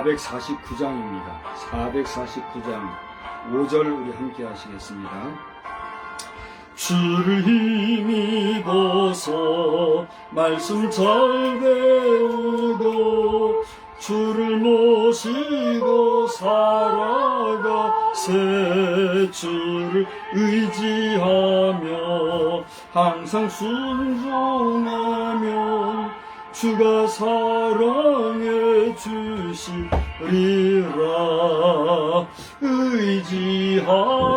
449장입니다. 449장 5절 우리 함께 하시겠습니다. 주를 힘입어서 말씀 잘 배우고 주를 모시고 살아가세. 주를 의지하며 항상 순종하면 주가 사랑해 주시리라. 의지하고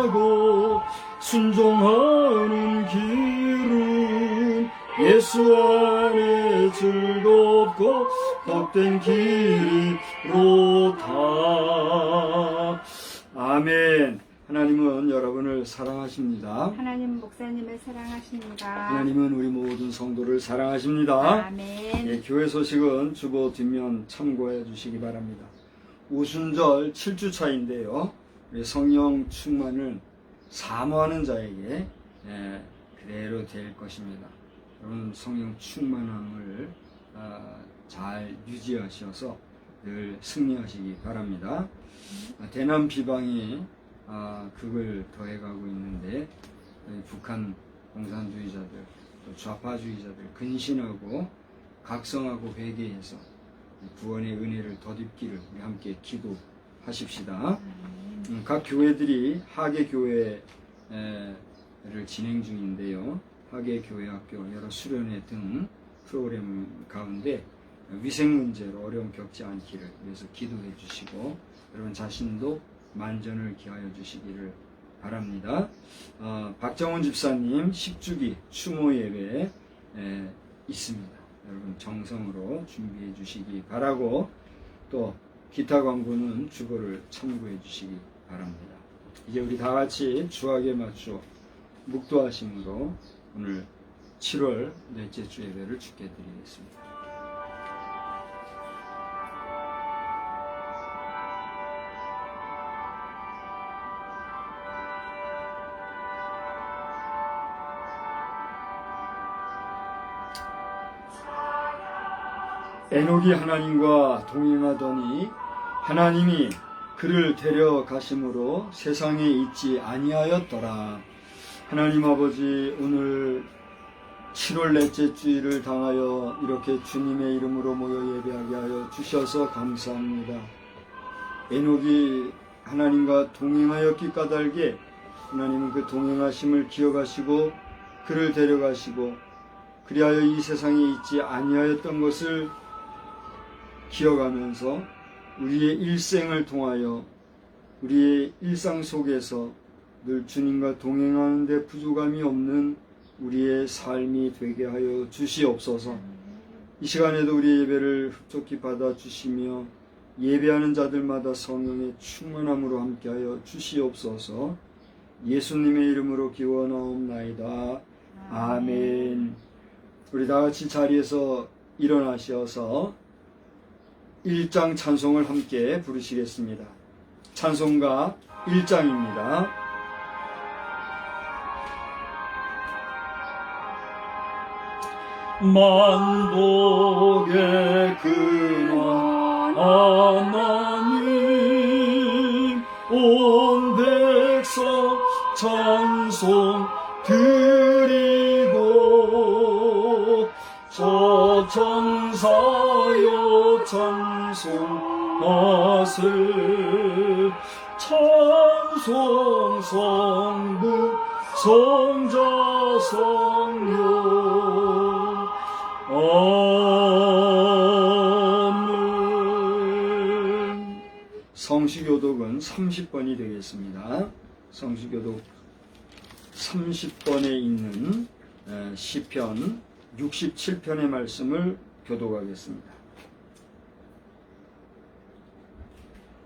순종하는 길은 예수 안에 즐겁고 복된 길이로다. 아멘. 하나님은 여러분을 사랑하십니다. 하나님 목사님을 사랑하십니다. 하나님은 우리 모든 성도를 사랑하십니다. 아멘. 예, 교회 소식은 주보 뒷면 참고해 주시기 바랍니다. 오순절 7주차인데요. 우리 성령 충만을 사모하는 자에게 그대로 될 것입니다. 여러분 성령 충만함을 잘 유지하셔서 늘 승리하시기 바랍니다. 대남 비방이 극을 더해가고 있는데 북한 공산주의자들 또 좌파주의자들 근신하고 각성하고 회개해서 구원의 은혜를 덧입기를 우리 함께 기도하십시다. 각 교회들이 하계교회를 진행 중인데요. 하계교회학교 여러 수련회 등 프로그램 가운데 위생 문제로 어려움 겪지 않기를 위해서 기도해 주시고 여러분 자신도 만전을 기하여 주시기를 바랍니다. 박정훈 집사님 10주기 추모 예배 있습니다. 여러분 정성으로 준비해 주시기 바라고 또 기타 광고는 주보를 참고해 주시기 바랍니다. 이제 우리 다 같이 주학에 맞춰 묵도하심으로 오늘 7월 넷째 주 예배를 주께 드리겠습니다. 에녹이 하나님과 동행하더니 하나님이 그를 데려가심으로 세상에 있지 아니하였더라. 하나님 아버지, 오늘 7월 넷째 주일을 당하여 이렇게 주님의 이름으로 모여 예배하게 하여 주셔서 감사합니다. 에녹이 하나님과 동행하였기 까닭에 하나님은 그 동행하심을 기억하시고 그를 데려가시고 그리하여 이 세상에 있지 아니하였던 것을 기억하면서 우리의 일생을 통하여 우리의 일상 속에서 늘 주님과 동행하는 데 부족함이 없는 우리의 삶이 되게 하여 주시옵소서. 이 시간에도 우리의 예배를 흡족히 받아주시며 예배하는 자들마다 성령의 충만함으로 함께하여 주시옵소서. 예수님의 이름으로 기원하옵나이다. 아멘. 우리 다같이 자리에서 일어나셔서 1장 찬송을 함께 부르시겠습니다. 찬송가 1장입니다. 만복의 근원 하나님 온 백성 찬송 드리고 저 천사여 찬송하세. 찬송 성부 성자 성령 아멘. 성시교독은 30번이 되겠습니다. 성시교독 30번에 있는 시편 67편의 말씀을 교독하겠습니다.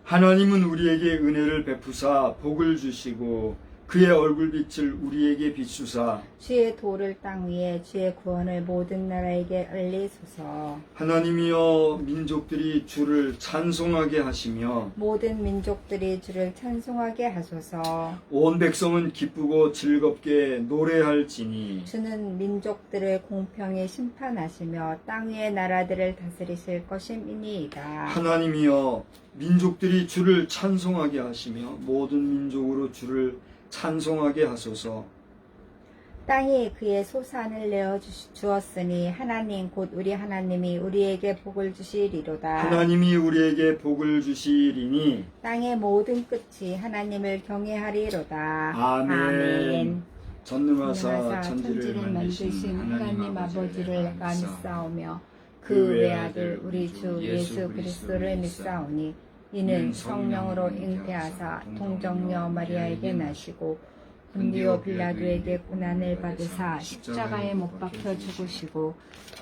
하나님은 우리에게 은혜를 베푸사 복을 주시고 그의 얼굴빛을 우리에게 비추사 주의 도를 땅 위에 주의 구원을 모든 나라에게 알리소서. 하나님이여 민족들이 주를 찬송하게 하시며 모든 민족들이 주를 찬송하게 하소서. 온 백성은 기쁘고 즐겁게 노래할지니 주는 민족들을 공평히 심판하시며 땅 위의 나라들을 다스리실 것임이니이다. 하나님이여 민족들이 주를 찬송하게 하시며 모든 민족으로 주를 찬송하게 하소서. 땅이 그의 소산을 내어 주었으니 하나님 곧 우리 하나님이 우리에게 복을 주시리로다. 하나님이 우리에게 복을 주시리니 땅의 모든 끝이 하나님을 경외하리로다. 아멘. 전능하사 전능하사 천지를 만드신 하나님 아버지를 내가 믿사오며 그 외아들 우리 주 예수 그리스도를 믿사오니 이는 성령으로 잉태하사 동정녀 마리아에게 나시고 본디오 빌라도에게 고난을 받으사 십자가에 못 박혀 죽으시고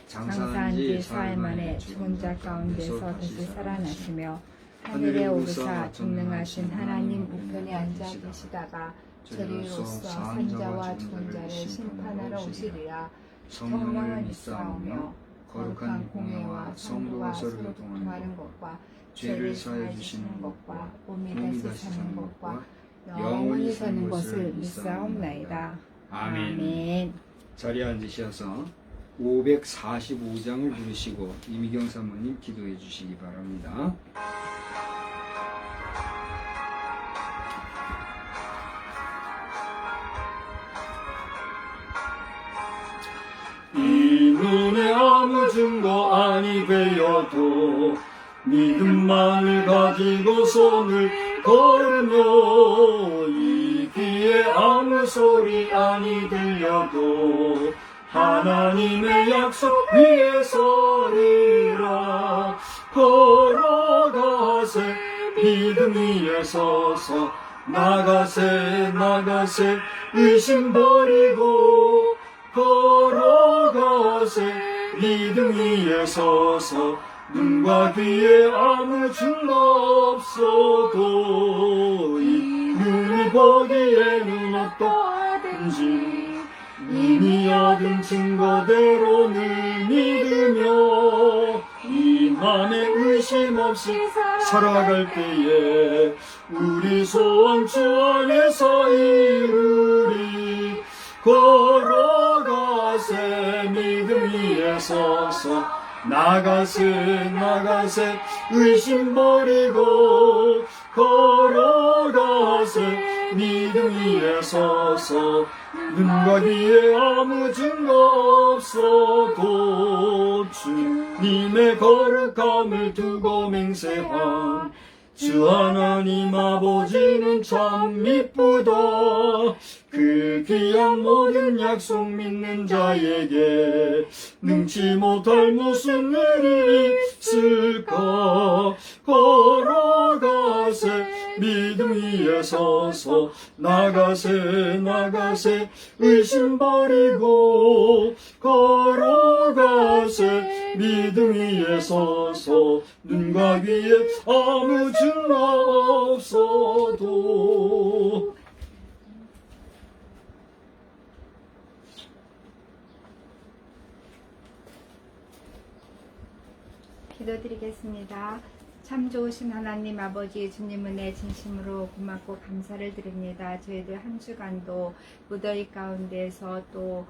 장사한 지 사흘 만에 죽은 자 가운데서 다시 살아나시며 하늘에 오르사 전능하신 하나님 우편에 앉아 계시다가 저리로서 산자와 죽은 자를 심판하러 오시리라. 성령을 믿사오며 거룩한 공회와 성도와 서로 동통하는 것과 죄를 사해 주시는 것과 몸이 다시 사는 것과 영원히 사는 것을 믿사옵나이다. 아멘. 자리에 앉으셔서 545장을 부르시고 이미경 사모님 기도해 주시기 바랍니다. 이 눈에 아무 증거 아니 되어도 믿음만을 가지고 손을 걸으며 이 귀에 아무 소리 아니 들려도 하나님의 약속 위에 서리라. 걸어가세 믿음 위에 서서 나가세 의심 버리고 걸어가세 믿음 위에 서서 눈과 귀에 아무 증거 없어도 이 눈이 보기에 눈 어떠한지 이미 얻은 증거대로 늘 믿으며 이 맘에 의심 없이 살아갈 때에 우리 소원 주 안에서 이루리. 걸어가세 믿음 위에 서서 나가세 의심 버리고 걸어가세 믿음 위에 서서 눈과 귀에 아무 증거 없어도 주님의 거룩함을 두고 맹세한 주 하나님 아버지는 참 미쁘다. 그 귀한 모든 약속 믿는 자에게 능치 못할 무슨 일이 있을까. 걸어가세 믿음 위에 서서 나가세 의심 버리고 걸어가세 믿음 위에 서서 눈과 귀에 아무 증거 없어도. 기도드리겠습니다. 참 좋으신 하나님 아버지 주님 은혜 진심으로 고맙고 감사를 드립니다. 저희들 한 주간도 무더위 가운데서 또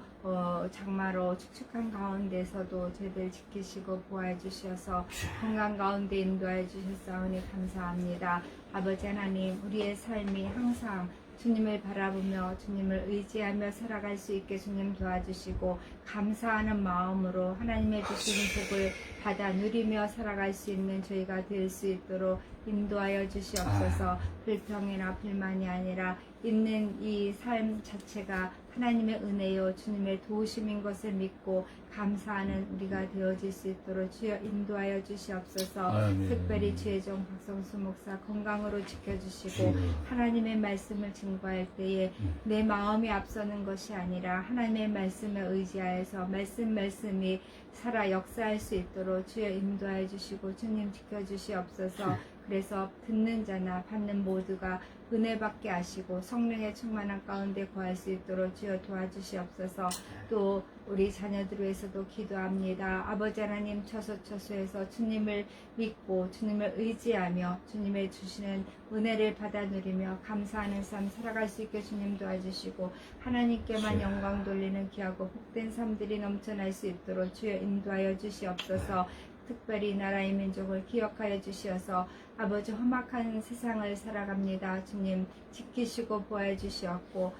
장마로 축축한 가운데서도 저희들 지키시고 보호해 주셔서 건강 가운데 인도해 주셨사오니 감사합니다. 아버지 하나님 우리의 삶이 항상 주님을 바라보며 주님을 의지하며 살아갈 수 있게 주님 도와주시고 감사하는 마음으로 하나님의 주시는 복을 받아 누리며 살아갈 수 있는 저희가 될 수 있도록 인도하여 주시옵소서. 불평이나 불만이 아니라 있는 이 삶 자체가 하나님의 은혜요 주님의 도우심인 것을 믿고 감사하는 우리가 되어질 수 있도록 주여 인도하여 주시옵소서. 아멘. 특별히 주의 종 박성수 목사 건강으로 지켜주시고 하나님의 말씀을 증거할 때에 내 마음이 앞서는 것이 아니라 하나님의 말씀에 의지하여서 말씀이 살아 역사할 수 있도록 주여 인도하여 주시고 주님 지켜주시옵소서. 그래서 듣는 자나 받는 모두가 은혜 받게 하시고 성령의 충만한 가운데 거할 수 있도록 주여 도와주시옵소서. 또 우리 자녀들을 위해서도 기도합니다. 아버지 하나님, 처소처소에서 주님을 믿고 주님을 의지하며 주님의 주시는 은혜를 받아 누리며 감사하는 삶 살아갈 수 있게 주님 도와주시고 하나님께만 영광 돌리는 귀하고 복된 삶들이 넘쳐날 수 있도록 주여 인도하여 주시옵소서. 특별히 나라의 민족을 기억하여 주시어서 아버지 험악한 세상을 살아갑니다. 주님 지키시고 보호해 주시었고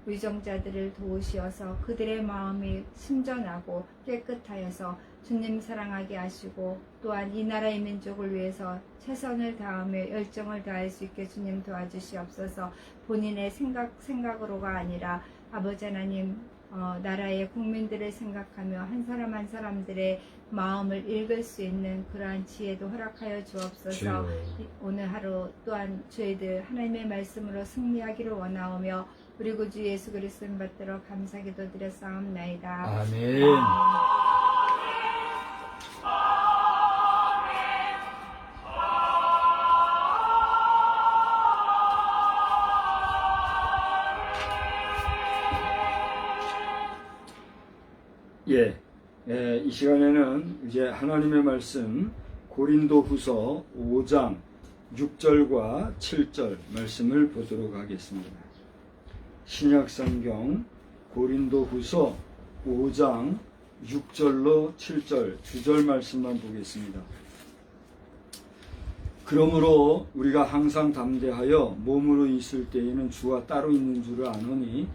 위정자들을 도우시어서 그들의 마음이 순전하고 깨끗하여서 주님 사랑하게 하시고 또한 이 나라의 민족을 위해서 최선을 다하며 열정을 다할 수 있게 주님 도와주시옵소서. 본인의 생각으로가 아니라 아버지 하나님 나라의 국민들을 생각하며 한 사람 한 사람들의 마음을 읽을 수 있는 그러한 지혜도 허락하여 주옵소서. 오늘 하루 또한 저희들 하나님의 말씀으로 승리하기를 원하오며 우리 구주 예수 그리스도를 받들어 감사기도 드렸사옵나이다. 아멘. 이 시간에는 이제 하나님의 말씀 고린도후서 5장 6절과 7절 말씀을 보도록 하겠습니다. 신약성경 고린도후서 5장 6절로 7절 두 절 말씀만 보겠습니다. 그러므로 우리가 항상 담대하여 몸으로 있을 때에는 주와 따로 있는 줄을 아노니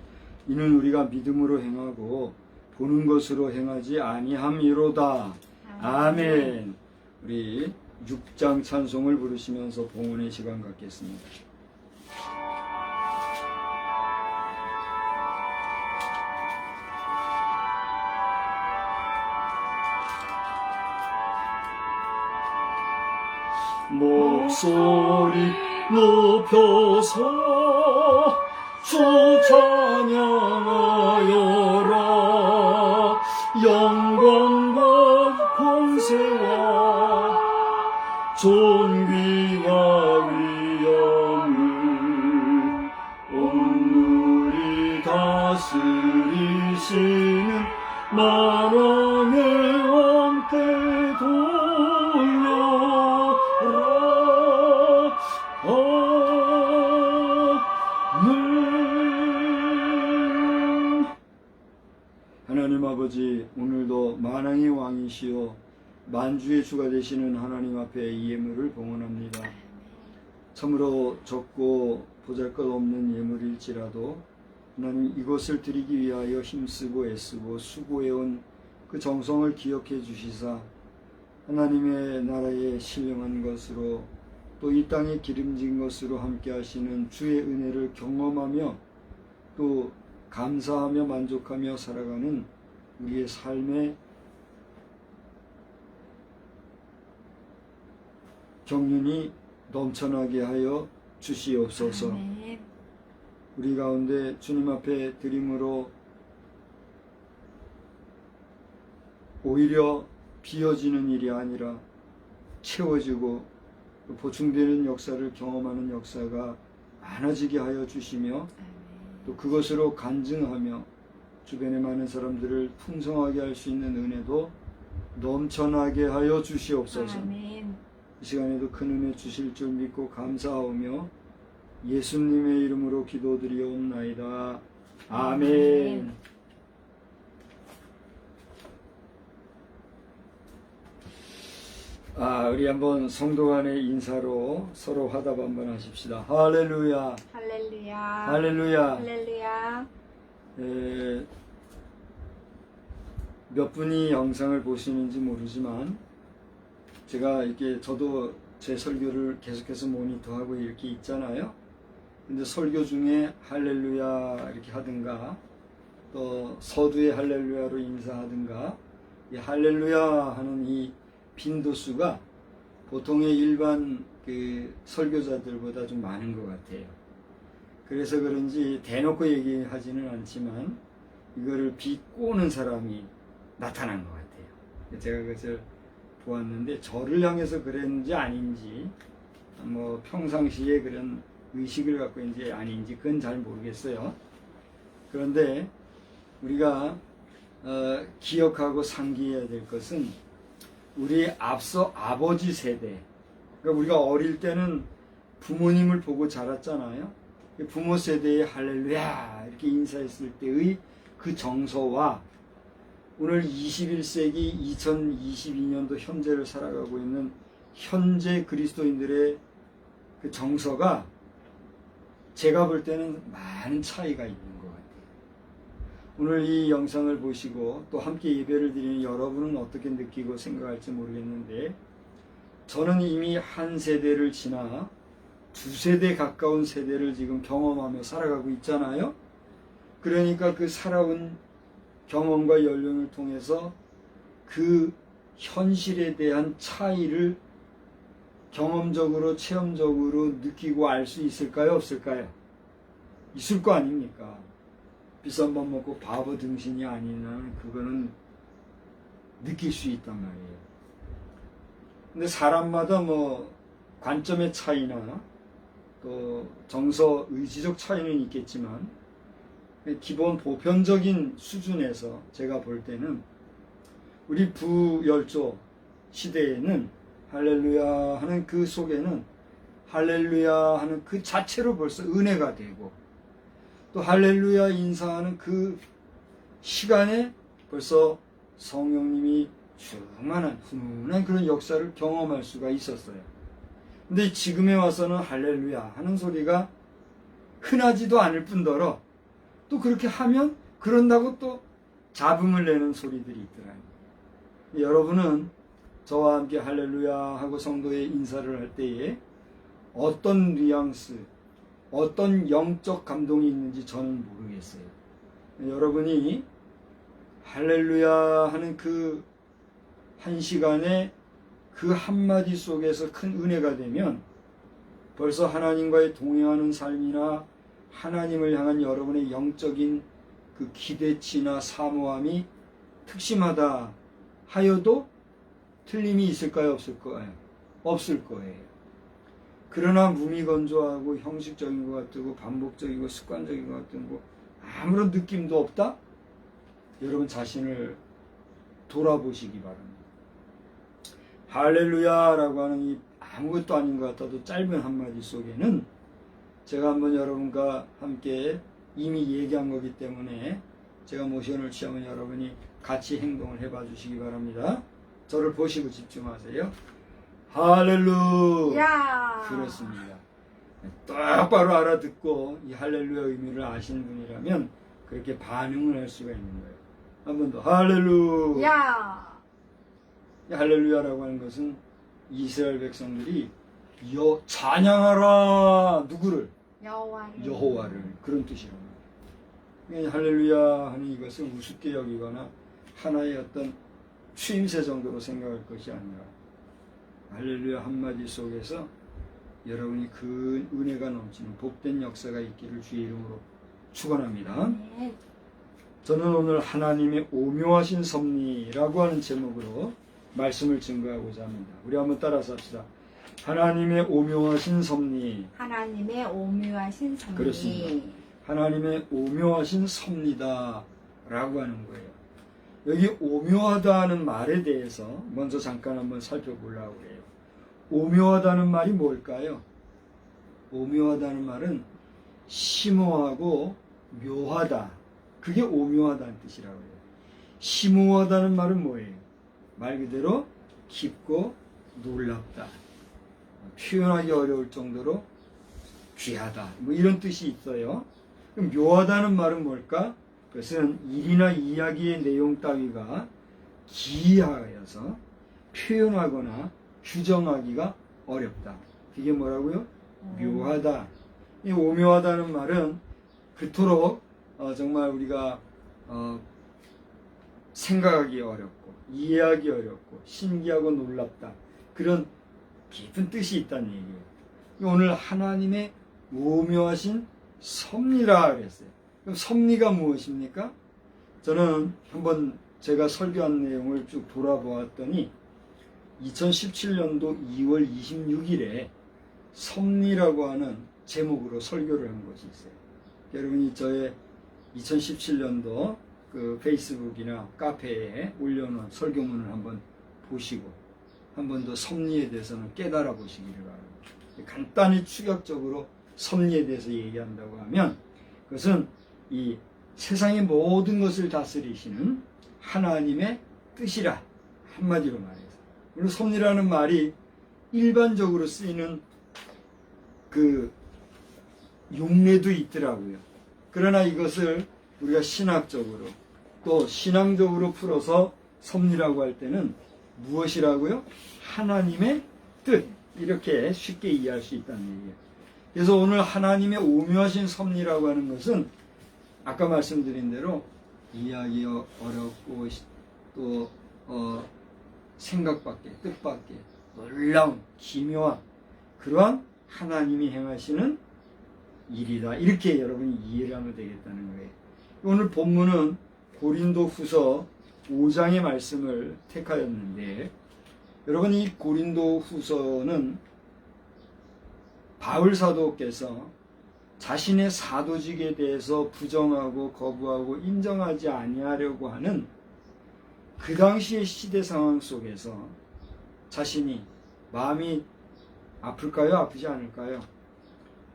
이는 우리가 믿음으로 행하고 보는 것으로 행하지 아니함이로다. 아멘. 우리 6장 찬송을 부르시면서 봉헌의 시간 갖겠습니다. 목소리 높여서 주 찬양하여라. 영광과 권세와 존귀와 위엄을 온누리 다스리시는 만왕의 왕께 돌려라. 아멘. 하나님 아버지, 오늘도 만왕의 왕이시여 만주의 주가 되시는 하나님 앞에 이 예물을 봉헌합니다. 참으로 적고 보잘것없는 예물일지라도 하나님 이것을 드리기 위하여 힘쓰고 애쓰고 수고해온 그 정성을 기억해 주시사 하나님의 나라에 신령한 것으로 또 이 땅에 기름진 것으로 함께 하시는 주의 은혜를 경험하며 또 감사하며 만족하며 살아가는 우리의 삶의 경륜이 넘쳐나게 하여 주시옵소서. 아멘. 우리 가운데 주님 앞에 드림으로 오히려 비어지는 일이 아니라 채워지고 보충되는 역사를 경험하는 역사가 많아지게 하여 주시며 또 그것으로 간증하며 주변의 많은 사람들을 풍성하게 할 수 있는 은혜도 넘쳐나게 하여 주시옵소서. 아멘. 이 시간에도 큰 은혜 주실 줄 믿고 감사하오며 예수님의 이름으로 기도드리옵나이다. 아멘. 우리 한번 성도 간의 인사로 서로 화답 한번 하십시다. 할렐루야. 할렐루야. 할렐루야. 할렐루야. 몇 분이 영상을 보시는지 모르지만 제가 이렇게 저도 제 설교를 계속해서 모니터하고 이렇게 있잖아요. 근데 설교 중에 할렐루야 이렇게 하든가 또 서두에 할렐루야로 인사하든가 이 할렐루야 하는 이 빈도수가 보통의 일반 그 설교자들보다 좀 많은 것 같아요. 그래서 그런지 대놓고 얘기하지는 않지만 이거를 비꼬는 사람이 나타난 것 같아요. 제가 그것을 보았는데 저를 향해서 그랬는지 아닌지 뭐 평상시에 그런 의식을 갖고 있는지 아닌지 그건 잘 모르겠어요. 그런데 우리가 기억하고 상기해야 될 것은 우리 앞서 아버지 세대, 그러니까 우리가 어릴 때는 부모님을 보고 자랐잖아요. 부모 세대의 할렐루야 이렇게 인사했을 때의 그 정서와 오늘 21세기 2022년도 현재를 살아가고 있는 현재 그리스도인들의 그 정서가 제가 볼 때는 많은 차이가 있는 것 같아요. 오늘 이 영상을 보시고 또 함께 예배를 드리는 여러분은 어떻게 느끼고 생각할지 모르겠는데 저는 이미 한 세대를 지나 두 세대 가까운 세대를 지금 경험하며 살아가고 있잖아요. 그러니까 그 살아온 경험과 연륜을 통해서 그 현실에 대한 차이를 경험적으로 체험적으로 느끼고 알 수 있을까요? 없을까요? 있을 거 아닙니까? 비싼 밥 먹고 바보 등신이 아닌 한 그거는 느낄 수 있단 말이에요. 근데 사람마다 뭐 관점의 차이나 또 정서 의지적 차이는 있겠지만 기본 보편적인 수준에서 제가 볼 때는 우리 부열조 시대에는 할렐루야 하는 그 속에는 할렐루야 하는 그 자체로 벌써 은혜가 되고 또 할렐루야 인사하는 그 시간에 벌써 성령님이 충만한 훈훈한 그런 역사를 경험할 수가 있었어요. 근데 지금에 와서는 할렐루야 하는 소리가 흔하지도 않을 뿐더러 또 그렇게 하면 그런다고 또 잡음을 내는 소리들이 있더라고요. 여러분은 저와 함께 할렐루야 하고 성도의 인사를 할 때에 어떤 뉘앙스, 어떤 영적 감동이 있는지 저는 모르겠어요. 여러분이 할렐루야 하는 그 한 시간에 그 한마디 속에서 큰 은혜가 되면 벌써 하나님과의 동행하는 삶이나 하나님을 향한 여러분의 영적인 그 기대치나 사모함이 특심하다 하여도 틀림이 있을까요? 없을 거예요? 없을 거예요. 그러나 무미건조하고 형식적인 것 같고 반복적이고 습관적인 것 같고 아무런 느낌도 없다? 여러분 자신을 돌아보시기 바랍니다. 할렐루야라고 하는 이 아무것도 아닌 것 같아도 짧은 한마디 속에는 제가 한번 여러분과 함께 이미 얘기한 거기 때문에 제가 모션을 취하면 여러분이 같이 행동을 해봐 주시기 바랍니다. 저를 보시고 집중하세요. 할렐루야. 그렇습니다. 똑바로 알아듣고 이 할렐루야 의미를 아시는 분이라면 그렇게 반응을 할 수가 있는 거예요. 한 번 더 할렐루야. 할렐루야라고 하는 것은 이스라엘 백성들이 찬양하라 누구를? 여호와를 그런 뜻이라고 합니다. 할렐루야 하는 이것을 우습게 여기거나 하나의 어떤 추임새 정도로 생각할 것이 아니라 할렐루야 한마디 속에서 여러분이 그 은혜가 넘치는 복된 역사가 있기를 주의 이름으로 축원합니다. 저는 오늘 하나님의 오묘하신 섭리라고 하는 제목으로 말씀을 증거하고자 합니다. 우리 한번 따라서 합시다. 하나님의 오묘하신 섭리. 하나님의 오묘하신 섭리. 그렇습니다. 하나님의 오묘하신 섭리다 라고 하는 거예요. 여기 오묘하다는 말에 대해서 먼저 잠깐 한번 살펴보려고 해요. 오묘하다는 말이 뭘까요? 오묘하다는 말은 심오하고 묘하다. 그게 오묘하다는 뜻이라고 해요. 심오하다는 말은 뭐예요? 말 그대로 깊고 놀랍다. 표현하기 어려울 정도로 귀하다. 뭐 이런 뜻이 있어요. 그럼 묘하다는 말은 뭘까? 그것은 일이나 이야기의 내용 따위가 기이하여서 표현하거나 규정하기가 어렵다. 그게 뭐라고요? 묘하다. 이 오묘하다는 말은 그토록 정말 우리가 생각하기 어렵고 이해하기 어렵고 신기하고 놀랍다. 그런 깊은 뜻이 있다는 얘기예요. 오늘 하나님의 오묘하신 섭리라 그랬어요. 그럼 섭리가 무엇입니까? 저는 한번 제가 설교한 내용을 쭉 돌아보았더니 2017년도 2월 26일에 섭리라고 하는 제목으로 설교를 한 것이 있어요. 여러분이 저의 2017년도 그 페이스북이나 카페에 올려놓은 설교문을 한번 보시고 한 번 더 섭리에 대해서는 깨달아 보시기를 바랍니다. 간단히 추격적으로 섭리에 대해서 얘기한다고 하면 그것은 이 세상의 모든 것을 다스리시는 하나님의 뜻이라, 한마디로 말해서. 그리고 섭리라는 말이 일반적으로 쓰이는 그 용례도 있더라고요. 그러나 이것을 우리가 신학적으로 또 신앙적으로 풀어서 섭리라고 할 때는 무엇이라고요? 하나님의 뜻, 이렇게 쉽게 이해할 수 있다는 얘기예요. 그래서 오늘 하나님의 오묘하신 섭리라고 하는 것은 아까 말씀드린 대로 이해하기 어렵고 또 생각밖에, 뜻밖에 놀라운 기묘한 그러한 하나님이 행하시는 일이다, 이렇게 여러분이 이해를 하면 되겠다는 거예요. 오늘 본문은 고린도후서 5장의 말씀을 택하였는데, 여러분 이 고린도후서는 바울 사도께서 자신의 사도직에 대해서 부정하고 거부하고 인정하지 아니하려고 하는 그 당시의 시대 상황 속에서 자신이 마음이 아플까요? 아프지 않을까요?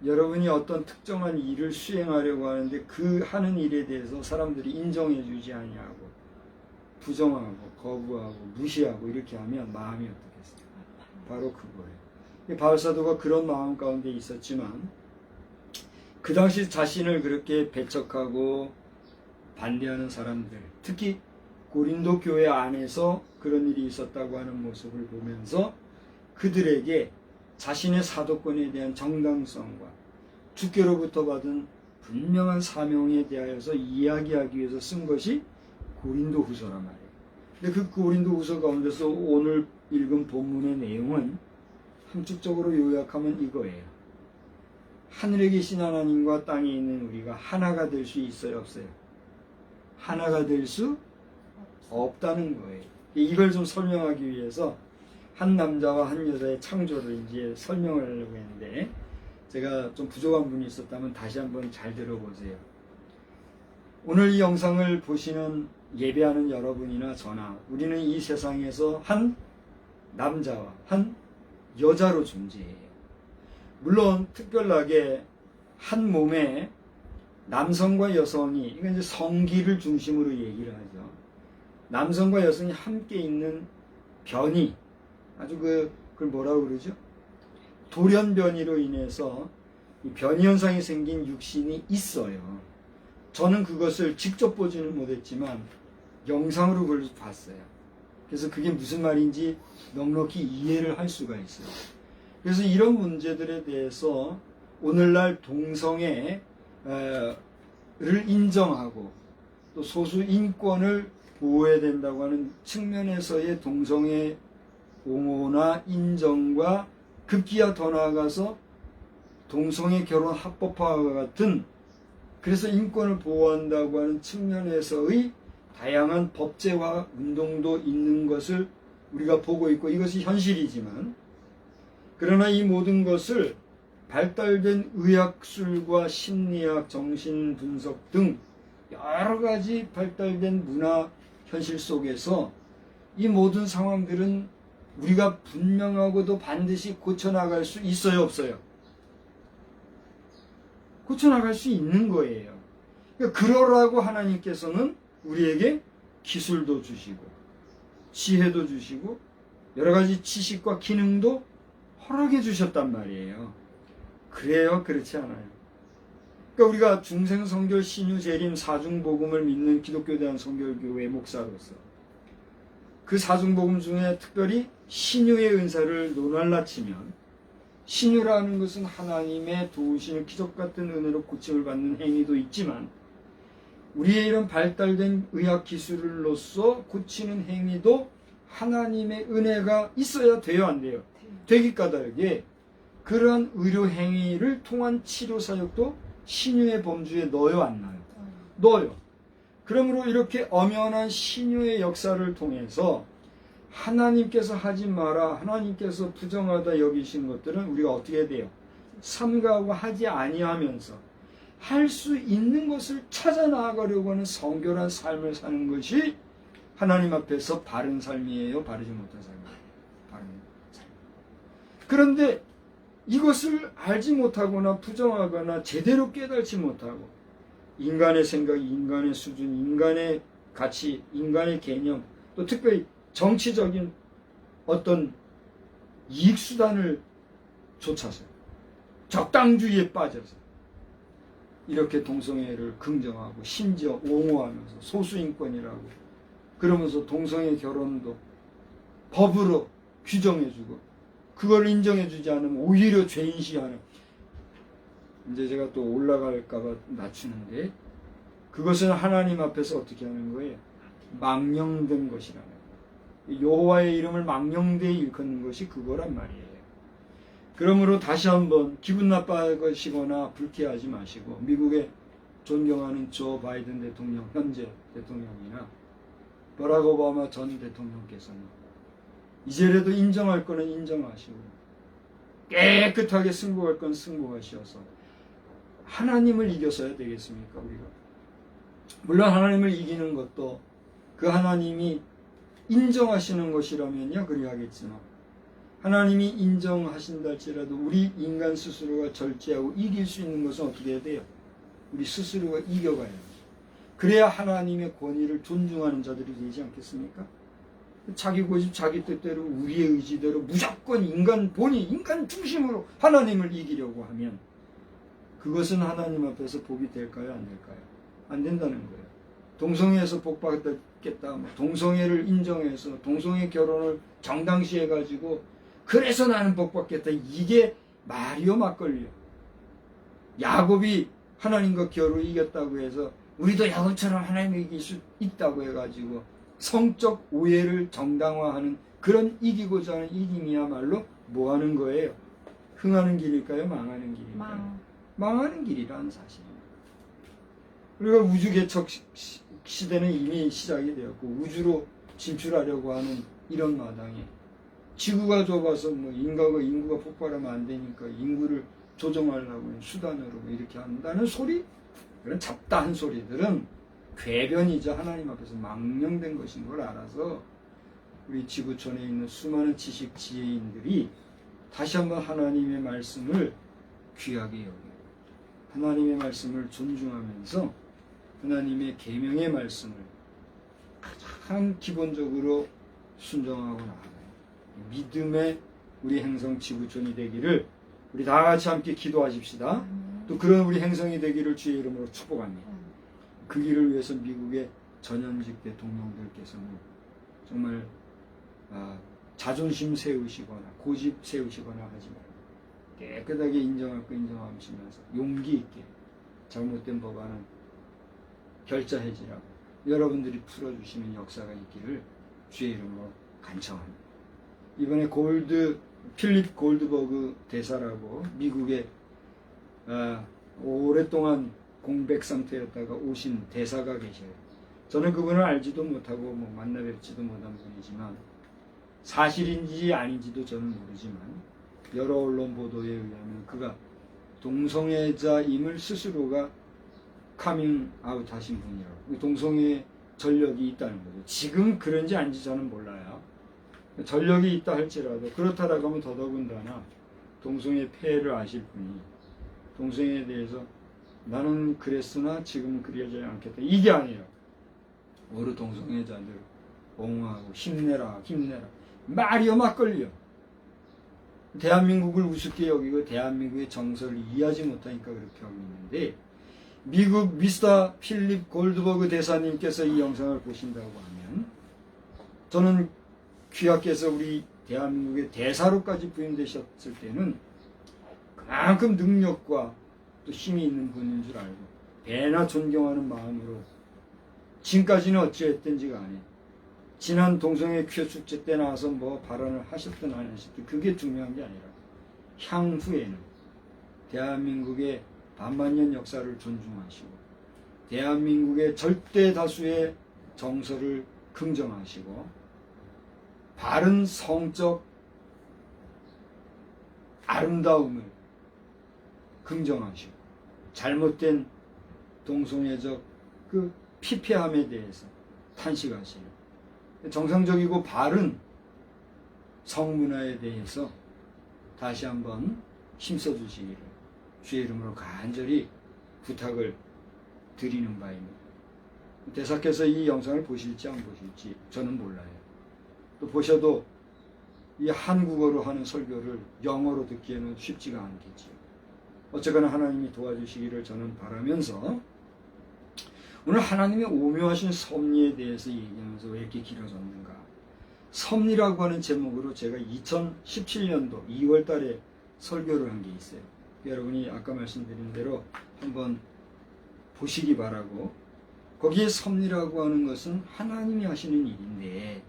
여러분이 어떤 특정한 일을 수행하려고 하는데 그 하는 일에 대해서 사람들이 인정해 주지 아니하고 부정하고 거부하고 무시하고 이렇게 하면 마음이 어떻겠어요? 바로 그거예요. 바울 사도가 그런 마음 가운데 있었지만 그 당시 자신을 그렇게 배척하고 반대하는 사람들, 특히 고린도 교회 안에서 그런 일이 있었다고 하는 모습을 보면서 그들에게 자신의 사도권에 대한 정당성과 주께로부터 받은 분명한 사명에 대하여서 이야기하기 위해서 쓴 것이 고린도후서란 말이에요. 근데 그 고린도후서 가운데서 오늘 읽은 본문의 내용은 함축적으로 요약하면 이거예요. 하늘에 계신 하나님과 땅에 있는 우리가 하나가 될 수 있어요, 없어요? 하나가 될 수 없다는 거예요. 이걸 좀 설명하기 위해서 한 남자와 한 여자의 창조를 이제 설명을 하려고 했는데, 제가 좀 부족한 분이 있었다면 다시 한번 잘 들어보세요. 오늘 이 영상을 보시는 예배하는 여러분이나 저나 우리는 이 세상에서 한 남자와 한 여자로 존재해요. 물론 특별하게 한 몸에 남성과 여성이, 이건 이제 성기를 중심으로 얘기를 하죠. 남성과 여성이 함께 있는 변이, 아주 그걸 뭐라고 그러죠? 돌연변이로 인해서 이 변이 현상이 생긴 육신이 있어요. 저는 그것을 직접 보지는 못했지만 영상으로 그걸 봤어요. 그래서 그게 무슨 말인지 넉넉히 이해를 할 수가 있어요. 그래서 이런 문제들에 대해서 오늘날 동성애를 인정하고 또 소수 인권을 보호해야 된다고 하는 측면에서의 동성애 옹호나 인정과 급기야 더 나아가서 동성애 결혼 합법화와 같은, 그래서 인권을 보호한다고 하는 측면에서의 다양한 법제화 운동도 있는 것을 우리가 보고 있고, 이것이 현실이지만, 그러나 이 모든 것을 발달된 의학술과 심리학, 정신분석 등 여러 가지 발달된 문화 현실 속에서 이 모든 상황들은 우리가 분명하고도 반드시 고쳐나갈 수 있어요, 없어요? 고쳐나갈 수 있는 거예요. 그러니까 그러라고 하나님께서는 우리에게 기술도 주시고 지혜도 주시고 여러 가지 지식과 기능도 허락해 주셨단 말이에요. 그래요? 그렇지 않아요? 그러니까 우리가 중생성결 신유재림 사중복음을 믿는 기독교 대한성결교회 목사로서 그 사중복음 중에 특별히 신유의 은사를 논할라치면, 신유라는 것은 하나님의 도우시는 기적같은 은혜로 고침을 받는 행위도 있지만 우리의 이런 발달된 의학 기술로서 고치는 행위도 하나님의 은혜가 있어야 돼요, 안 돼요? 되기 까닭에 그러한 의료 행위를 통한 치료 사역도 신유의 범주에 넣어요, 안 넣어요? 넣어요. 그러므로 이렇게 엄연한 신유의 역사를 통해서 하나님께서 하지 마라, 하나님께서 부정하다 여기신 것들은 우리가 어떻게 해야 돼요? 삼가하고 하지 아니하면서 할 수 있는 것을 찾아 나아가려고 하는 성결한 삶을 사는 것이 하나님 앞에서 바른 삶이에요? 바르지 못한 삶이에요? 바른 삶. 그런데 이것을 알지 못하거나 부정하거나 제대로 깨달지 못하고 인간의 생각, 인간의 수준, 인간의 가치, 인간의 개념, 또 특별히 정치적인 어떤 이익수단을 쫓아서 적당주의에 빠져서 이렇게 동성애를 긍정하고 심지어 옹호하면서 소수인권이라고 그러면서 동성애 결혼도 법으로 규정해주고 그걸 인정해주지 않으면 오히려 죄인시하는, 이제 제가 또 올라갈까봐 낮추는데, 그것은 하나님 앞에서 어떻게 하는 거예요? 망령된 것이라는 거예요. 여호와의 이름을 망령되이 일컫는 것이 그거란 말이에요. 그러므로 다시 한번 기분 나빠하시거나 불쾌하지 마시고, 미국의 존경하는 조 바이든 대통령, 현재 대통령이나 버락 오바마 전 대통령께서는 이제라도 인정할 거는 인정하시고 깨끗하게 승복할 건 승복하셔서 하나님을 이겨서야 되겠습니까, 우리가? 물론 하나님을 이기는 것도 그 하나님이 인정하시는 것이라면요 그리하겠지만, 하나님이 인정하신다 할지라도 우리 인간 스스로가 절제하고 이길 수 있는 것은 어떻게 해야 돼요? 우리 스스로가 이겨가야 돼요. 그래야 하나님의 권위를 존중하는 자들이 되지 않겠습니까? 자기 고집, 자기 뜻대로, 우리의 의지대로 무조건 인간 본의, 인간 중심으로 하나님을 이기려고 하면 그것은 하나님 앞에서 복이 될까요? 안 될까요? 안 된다는 거예요. 동성애에서 복 받겠다, 동성애를 인정해서 동성애 결혼을 정당시해가지고 그래서 나는 복 받겠다, 이게 말이요 막걸리요. 야곱이 하나님과 겨루 이겼다고 해서 우리도 야곱처럼 하나님을 이길 수 있다고 해가지고 성적 오해를 정당화하는 그런 이기고자 하는 이김이야말로 뭐 하는 거예요? 흥하는 길일까요? 망하는 길일까요? 망하는 길이라는 사실입니다. 우리가 우주 개척 시대는 이미 시작이 되었고, 우주로 진출하려고 하는 이런 마당에 지구가 좁아서 인구가 폭발하면 안 되니까 인구를 조정하려고 하는 수단으로 이렇게 한다는 소리, 그런 잡다한 소리들은 궤변이자 하나님 앞에서 망령된 것인 걸 알아서 우리 지구촌에 있는 수많은 지식 지혜인들이 다시 한번 하나님의 말씀을 귀하게 여기고 하나님의 말씀을 존중하면서 하나님의 계명의 말씀을 가장 기본적으로 순종하고 나아가요. 믿음의 우리 행성 지구촌이 되기를 우리 다 같이 함께 기도하십시다. 또 그런 우리 행성이 되기를 주의 이름으로 축복합니다. 그 길을 위해서 미국의 전현직 대통령들께서는 정말 자존심 세우시거나 고집 세우시거나 하지 말고 깨끗하게 인정할 거 인정하시면서 용기 있게 잘못된 법안은 결자해지라고 여러분들이 풀어주시는 역사가 있기를 주의 이름으로 간청합니다. 이번에 필립 골드버그 대사라고 미국의 오랫동안 공백 상태였다가 오신 대사가 계셔요. 저는 그분을 알지도 못하고 만나 뵙지도 못한 분이지만 사실인지 아닌지도 저는 모르지만 여러 언론 보도에 의하면 그가 동성애자임을 스스로가 카밍 아웃 하신 분이라고. 동성애 전력이 있다는 거죠. 지금 그런지 아닌지 저는 몰라요. 전력이 있다 할지라도 그렇다라고 하면 더더군다나 동성애 폐해를 아실 분이 동성애에 대해서 나는 그랬으나 지금은 그러지 않겠다, 이게 아니라 오히려 동성애자들 옹호하고 힘내라 말이요 막걸리요. 대한민국을 우습게 여기고 대한민국의 정서를 이해하지 못하니까 그렇게 하고 있는데, 미국 미스터 필립 골드버그 대사님께서 이 영상을 보신다고 하면 저는 귀하께서 우리 대한민국의 대사로까지 부임되셨을 때는 그만큼 능력과 또 힘이 있는 분인 줄 알고 배나 존경하는 마음으로 지금까지는 어찌했든지 간에 지난 동성애 퀴어 축제 때 나와서 발언을 하셨든 안 하셨든 그게 중요한 게 아니라 향후에는 대한민국의 반만년 역사를 존중하시고 대한민국의 절대 다수의 정서를 긍정하시고 바른 성적 아름다움을 긍정하시고 잘못된 동성애적 그 피폐함에 대해서 탄식하시는 정상적이고 바른 성문화에 대해서 다시 한번 힘써주시기를 주의 이름으로 간절히 부탁을 드리는 바입니다. 대사께서 이 영상을 보실지 안 보실지 저는 몰라요. 또 보셔도 이 한국어로 하는 설교를 영어로 듣기에는 쉽지가 않겠지요. 어쨌거나 하나님이 도와주시기를 저는 바라면서 오늘 하나님의 오묘하신 섭리에 대해서 얘기하면서 왜 이렇게 길어졌는가. 섭리라고 하는 제목으로 제가 2017년도 2월 달에 설교를 한 게 있어요. 여러분이 아까 말씀드린 대로 한번 보시기 바라고, 거기에 섭리라고 하는 것은 하나님이 하시는 일인데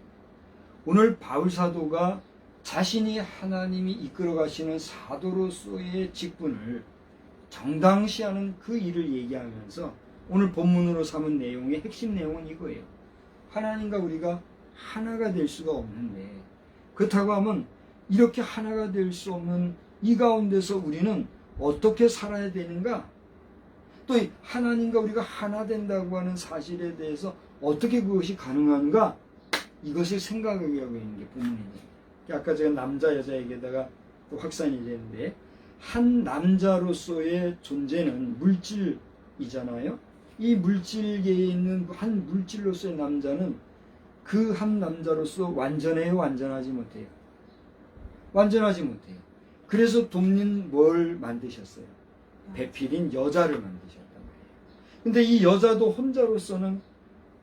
오늘 바울 사도가 자신이 하나님이 이끌어 가시는 사도로서의 직분을 정당시하는 그 일을 얘기하면서 오늘 본문으로 삼은 내용의 핵심 내용은 이거예요. 하나님과 우리가 하나가 될 수가 없는데, 그렇다고 하면 이렇게 하나가 될 수 없는 이 가운데서 우리는 어떻게 살아야 되는가? 또 하나님과 우리가 하나 된다고 하는 사실에 대해서 어떻게 그것이 가능한가? 이것을 생각하게 하고 있는 게 본문이에요. 아까 제가 남자 여자 얘기에다가 또 확산이 되는데, 한 남자로서의 존재는 물질이잖아요. 이 물질계에 있는 한 물질로서의 남자는 그 한 남자로서 완전해요, 완전하지 못해요? 완전하지 못해요. 그래서 돕는 뭘 만드셨어요? 배필인 여자를 만드셨단 말이에요. 근데 이 여자도 혼자로서는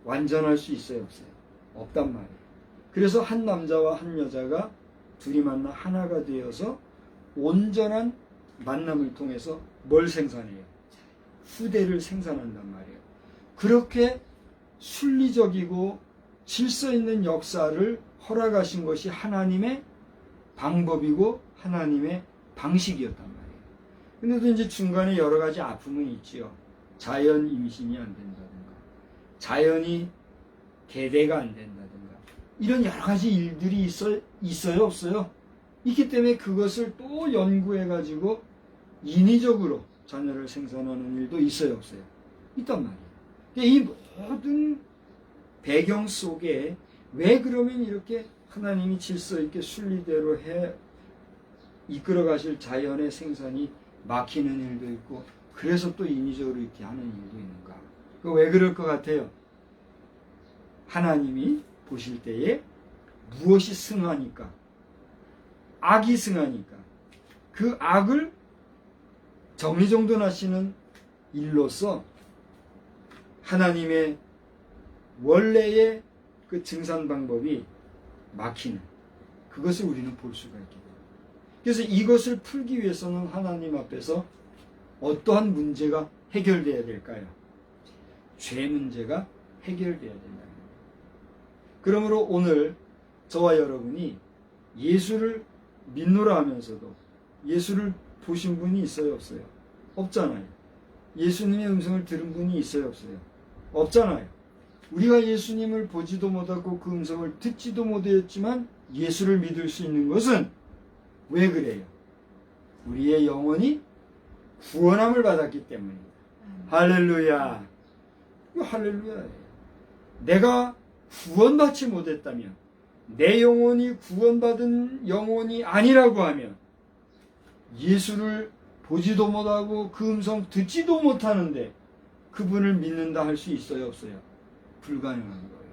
완전할 수 있어요, 없어요? 없단 말이에요. 그래서 한 남자와 한 여자가 둘이 만나 하나가 되어서 온전한 만남을 통해서 뭘 생산해요? 후대를 생산한단 말이에요. 그렇게 순리적이고 질서 있는 역사를 허락하신 것이 하나님의 방법이고 하나님의 방식이었단 말이에요. 근데도 이제 중간에 여러 가지 아픔은 있지요. 자연 임신이 안 된다든가, 자연이 계대가 안 된다든가, 이런 여러 가지 일들이 있어요, 없어요? 있기 때문에 그것을 또 연구해가지고 인위적으로 자녀를 생산하는 일도 있어요, 없어요? 있단 말이에요. 이 모든 배경 속에 왜 그러면 이렇게 하나님이 질서 있게 순리대로 이끌어 가실 자연의 생산이 막히는 일도 있고, 그래서 또 인위적으로 이렇게 하는 일도 있는가? 왜 그럴 것 같아요? 하나님이 보실 때에 무엇이 승하니까? 악이 승하니까. 그 악을 정리정돈하시는 일로서 하나님의 원래의 그 증산 방법이 막히는, 그것을 우리는 볼 수가 있게 됩니다. 그래서 이것을 풀기 위해서는 하나님 앞에서 어떠한 문제가 해결돼야 될까요? 죄 문제가 해결돼야 된다는 겁니다. 그러므로 오늘 저와 여러분이 예수를 믿노라 하면서도 예수를 보신 분이 있어요, 없어요? 없잖아요. 예수님의 음성을 들은 분이 있어요, 없어요? 없잖아요. 우리가 예수님을 보지도 못하고 그 음성을 듣지도 못했지만 예수를 믿을 수 있는 것은 왜 그래요? 우리의 영혼이 구원함을 받았기 때문입니다. 할렐루야. 이거 할렐루야예요. 내가 구원받지 못했다면, 내 영혼이 구원받은 영혼이 아니라고 하면, 예수를 보지도 못하고 그 음성 듣지도 못하는데 그분을 믿는다 할 수 있어요, 없어요? 불가능한 거예요.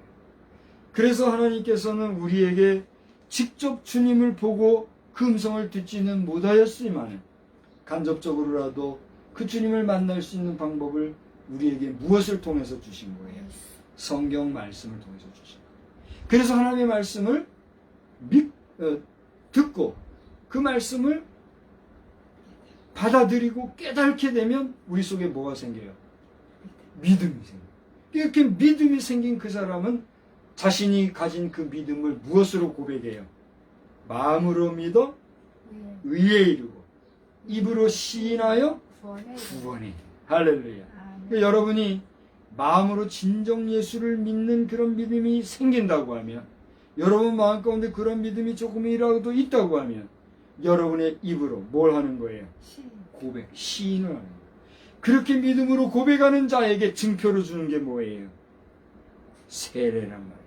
그래서 하나님께서는 우리에게 직접 주님을 보고 그 음성을 듣지는 못하였지만 간접적으로라도 그 주님을 만날 수 있는 방법을 우리에게 무엇을 통해서 주신 거예요? 성경 말씀을 통해서 주신 거예요. 그래서 하나님의 말씀을 듣고 그 말씀을 받아들이고 깨닫게 되면 우리 속에 뭐가 생겨요? 믿음이 생겨요. 이렇게 믿음이 생긴 그 사람은 자신이 가진 그 믿음을 무엇으로 고백해요? 마음으로 믿어 의에 이르고 입으로 시인하여 구원해. 할렐루야. 그러니까 여러분이 마음으로 진정 예수를 믿는 그런 믿음이 생긴다고 하면 여러분 마음 가운데 그런 믿음이 조금이라도 있다고 하면 여러분의 입으로 뭘 하는 거예요? 고백, 시인을 하는 거예요. 그렇게 믿음으로 고백하는 자에게 증표를 주는 게 뭐예요? 세례란 말이에요.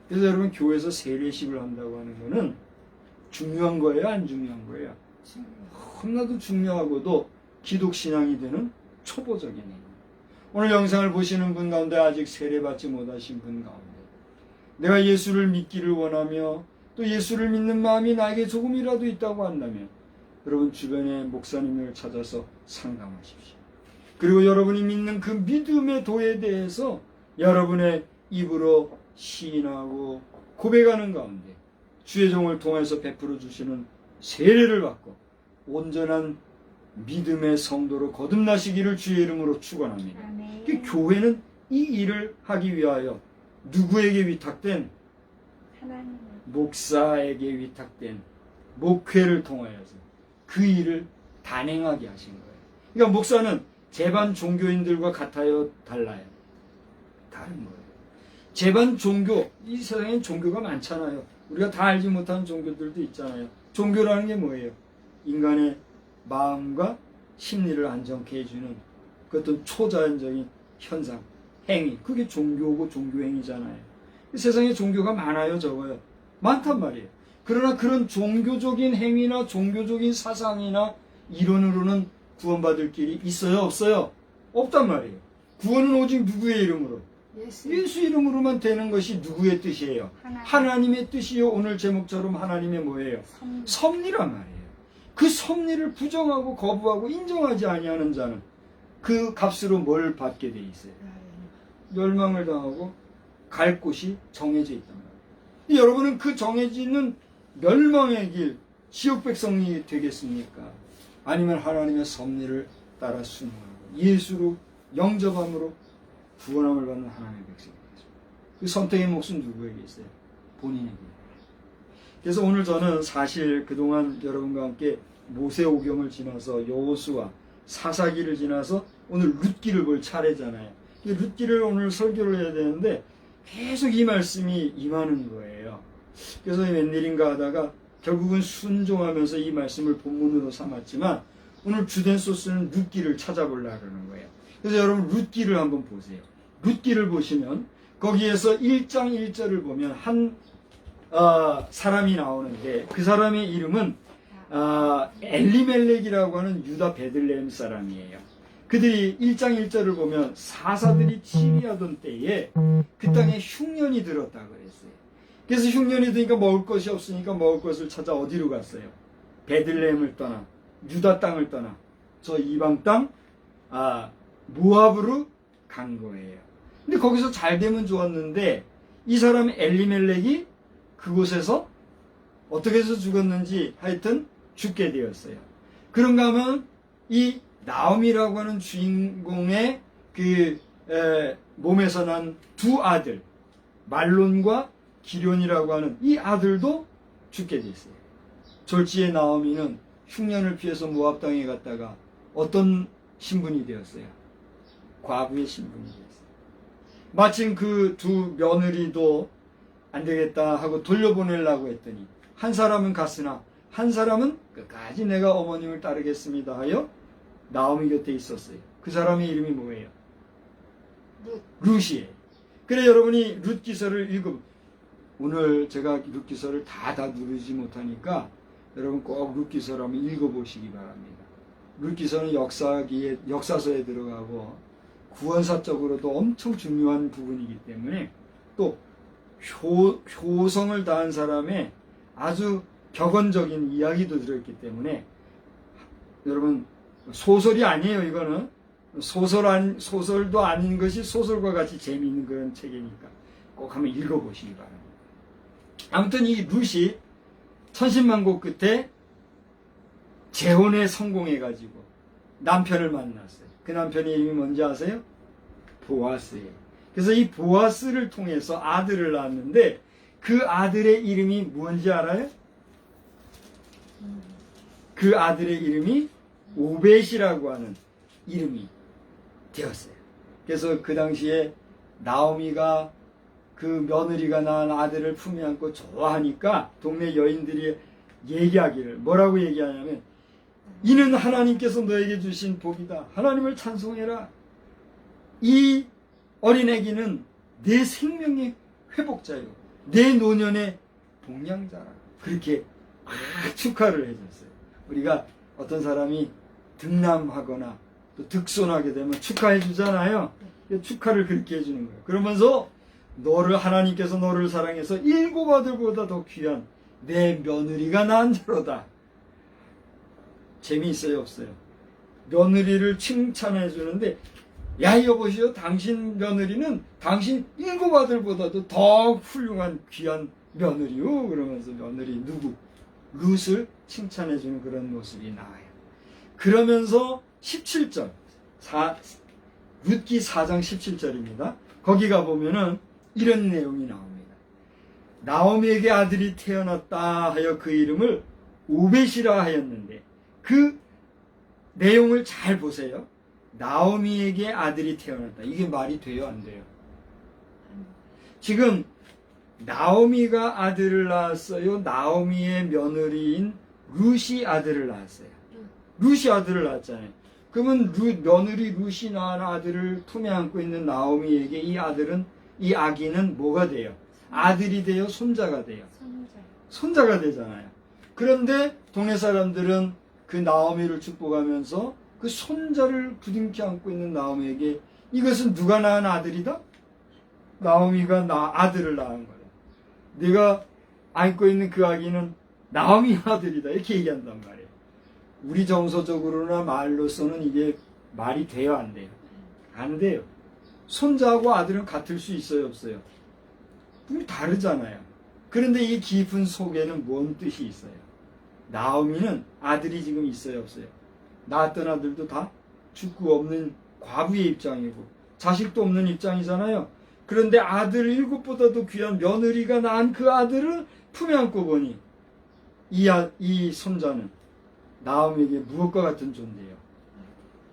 그래서 여러분 교회에서 세례식을 한다고 하는 거는 중요한 거예요? 안 중요한 거예요? 너무나도 중요하고도 기독신앙이 되는 초보적인 행위. 오늘 영상을 보시는 분 가운데 아직 세례받지 못하신 분 가운데 내가 예수를 믿기를 원하며 또 예수를 믿는 마음이 나에게 조금이라도 있다고 한다면 여러분 주변의 목사님을 찾아서 상담하십시오. 그리고 여러분이 믿는 그 믿음의 도에 대해서 여러분의 입으로 시인하고 고백하는 가운데 주의 종을 통해서 베풀어 주시는 세례를 받고 온전한 믿음의 성도로 거듭나시기를 주의 이름으로 축원합니다. 그 교회는 이 일을 하기 위하여 누구에게 위탁된? 하나님. 목사에게 위탁된 목회를 통하여서 그 일을 단행하게 하신 거예요. 그러니까 목사는 제반 종교인들과 같아요? 달라요? 다른 거예요. 제반 종교, 이 세상엔 종교가 많잖아요. 우리가 다 알지 못하는 종교들도 있잖아요. 종교라는 게 뭐예요? 인간의 마음과 심리를 안정케 해주는 그 어떤 초자연적인 현상, 행위. 그게 종교고 종교행위잖아요. 세상에 종교가 많아요, 적어요? 많단 말이에요. 그러나 그런 종교적인 행위나 종교적인 사상이나 이론으로는 구원받을 길이 있어요, 없어요? 없단 말이에요. 구원은 오직 누구의 이름으로? 예수 이름으로만 되는 것이 누구의 뜻이에요? 하나님의 뜻이요. 오늘 제목처럼 하나님의 뭐예요? 섭리란 말이에요. 그 섭리를 부정하고 거부하고 인정하지 아니하는 자는 그 값으로 뭘 받게 돼 있어요? 멸망을 당하고 갈 곳이 정해져 있단 말이에요. 여러분은 그 정해져 있는 멸망의 길, 지옥 백성이 되겠습니까? 아니면 하나님의 섭리를 따라 순응하고 예수로 영접함으로 구원함을 받는 하나님의 백성이 되겠습니다. 그 선택의 몫은 누구에게 있어요? 본인에게. 그래서 오늘 저는 사실 그동안 여러분과 함께 모세오경을 지나서 여호수아, 사사기를 지나서 오늘 룻기를 볼 차례잖아요. 이 룻기를 오늘 설교를 해야 되는데 계속 이 말씀이 임하는 거예요. 그래서 웬일인가 하다가 결국은 순종하면서 이 말씀을 본문으로 삼았지만 오늘 주된 소스는 룻기를 찾아보려고 그러는 거예요. 그래서 여러분 룻기를 한번 보세요. 룻기를 보시면 거기에서 1장 1절을 보면 한 사람이 나오는데 그 사람의 이름은 엘리멜렉이라고 하는 유다 베들레헴 사람이에요. 그들이 1장 1절을 보면 사사들이 치리하던 때에 그 땅에 흉년이 들었다 그랬어요. 그래서 흉년이 드니까 먹을 것이 없으니까 먹을 것을 찾아 어디로 갔어요? 베들레헴을 떠나 유다 땅을 떠나 저 이방 땅 모압으로 간 거예요. 근데 거기서 잘 되면 좋았는데 이 사람 엘리멜렉이 그곳에서 어떻게 해서 죽었는지 하여튼 죽게 되었어요. 그런가 하면 이 나옴이라고 하는 주인공의 그 몸에서 난 두 아들 말론과 기련이라고 하는 이 아들도 죽게 됐어요. 졸지에 나오미는 흉년을 피해서 모압 땅에 갔다가 어떤 신분이 되었어요? 과부의 신분이 되었어요. 마침 그 두 며느리도 안 되겠다 하고 돌려보내려고 했더니 한 사람은 갔으나 한 사람은 끝까지 내가 어머님을 따르겠습니다 하여 나오미 곁에 있었어요. 그 사람의 이름이 뭐예요? 룻이에요. 그래 여러분이 룻기서를 읽으면 오늘 제가 룻기서를 다 누르지 못하니까 여러분 꼭 룻기서를 한번 읽어보시기 바랍니다. 룻기서는 역사서에 들어가고 구원사적으로도 엄청 중요한 부분이기 때문에 또 효성을 다한 사람의 아주 격언적인 이야기도 들어있기 때문에 여러분 소설이 아니에요. 이거는 소설도 아닌 것이 소설과 같이 재미있는 그런 책이니까 꼭 한번 읽어보시기 바랍니다. 아무튼 이 룻이 천신만고 끝에 재혼에 성공해가지고 남편을 만났어요. 그 남편의 이름이 뭔지 아세요? 보아스예요. 그래서 이 보아스를 통해서 아들을 낳았는데 그 아들의 이름이 뭔지 알아요? 그 아들의 이름이 오벳이라고 하는 이름이 되었어요. 그래서 그 당시에 나오미가 그 며느리가 낳은 아들을 품에 안고 좋아하니까 동네 여인들이 얘기하기를 뭐라고 얘기하냐면 이는 하나님께서 너에게 주신 복이다. 하나님을 찬송해라. 이 어린애기는 내 생명의 회복자요. 내 노년의 복량자라. 그렇게 축하를 해줬어요. 우리가 어떤 사람이 득남하거나 또 득손하게 되면 축하해 주잖아요. 축하를 그렇게 해주는 거예요. 그러면서 하나님께서 너를 사랑해서 7 아들보다 더 귀한 내 며느리가 낳은 자로다. 재미있어요, 없어요? 며느리를 칭찬해 주는데 야 여보시오, 당신 며느리는 당신 7 아들보다도 더 훌륭한 귀한 며느리요. 그러면서 며느리 누구? 룻을 칭찬해 주는 그런 모습이 나와요. 그러면서 17절 룻기 4장 17절입니다. 거기 가보면은 이런 내용이 나옵니다. 나오미에게 아들이 태어났다 하여 그 이름을 오벳이라 하였는데 그 내용을 잘 보세요. 나오미에게 아들이 태어났다. 이게 말이 돼요, 안 돼요? 지금 나오미가 아들을 낳았어요. 나오미의 며느리인 룻이 아들을 낳았어요. 룻이 아들을 낳았잖아요. 그러면 며느리 룻이 낳은 아들을 품에 안고 있는 나오미에게 이 아기는 뭐가 돼요? 아들이 돼요? 손자가 돼요? 손자가 되잖아요. 그런데 동네 사람들은 그 나오미를 축복하면서 그 손자를 부둥켜 안고 있는 나오미에게 이것은 누가 낳은 아들이다? 나오미가 아들을 낳은 거예요. 네가 안고 있는 그 아기는 나오미 아들이다. 이렇게 얘기한단 말이에요. 우리 정서적으로나 말로서는 이게 말이 돼요, 안 돼요? 안 돼요. 손자하고 아들은 같을 수 있어요, 없어요? 다르잖아요. 그런데 이 깊은 속에는 뭔 뜻이 있어요? 나오미는 아들이 지금 있어요, 없어요? 낳았던 아들도 다 죽고 없는 과부의 입장이고 자식도 없는 입장이잖아요. 그런데 아들 7보다도 귀한 며느리가 낳은 그 아들을 품에 안고 보니 이 손자는 나오미에게 무엇과 같은 존재예요?